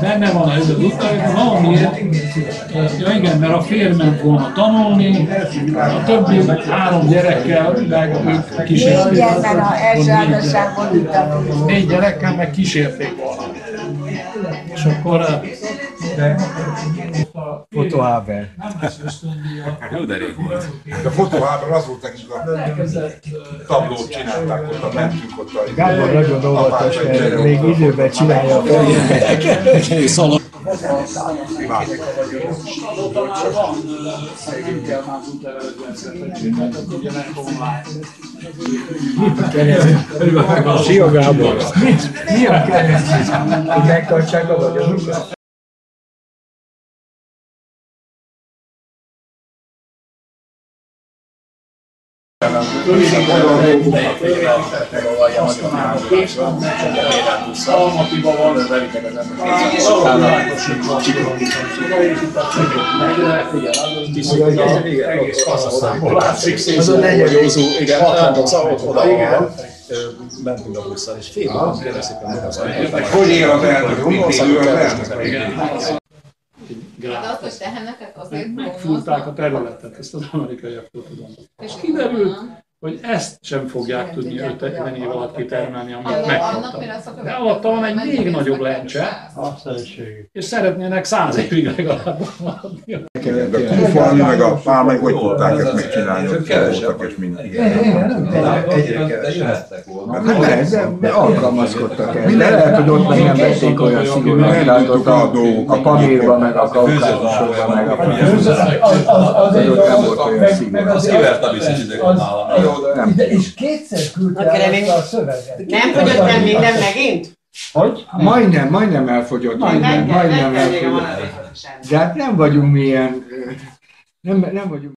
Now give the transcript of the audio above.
Benne van ez az utána, valamiért, ja igen, mert a férj ment volna tanulni, a többi 3 gyerekkel, meg ők kísérték. 4 gyermen a első házasságból ültették. 4 gyerekkel meg kísérték volna. És akkor Fotoháber. Jó, de rég volt. A fotóháber az volt nekik, a tablót csinálták, ott mentünk ott a... Gábor nagyon óvatos, mert még időben csinálja a fejjel. Szalon. Szia Gábor! Mi a keresztény? Hogy megtartsák a vagyonukat? Az a legyelőző, igen, oda mentünk a busszal, és fél óra kérdezik a munkaszal. Hogy él az elnök? Mit él az elnök? De azt, hogy teheneket azért megfúrták a területet, ezt az amerikaiaktól tudom. És kiderült, hogy ezt sem fogják tudni 50 év alatt kitermelni, amit megkaptak. De alatta van egy még nagyobb lencse, és szeretnének 100 évig legalább maradni. De a kufalni meg a pálmai, hogy tudták ezt megcsinálni, hogy voltak és minden. Egyre kevesebbek volna. Hát de alkalmazkodtak el. De lehet, hogy ott meg nem vették olyan szigorúan. Tehát ott a Pamírban, meg a Kaukázusokban, meg a Pamírban nem volt olyan szigorú. Az kivert a biztos időket nálam. És kétszer küldte el a szöveget. Nem fogyott el minden megint? Hogy? Majdnem elfogyott. Majdnem elfogyott. De hát nem vagyunk milyen... Nem vagyunk...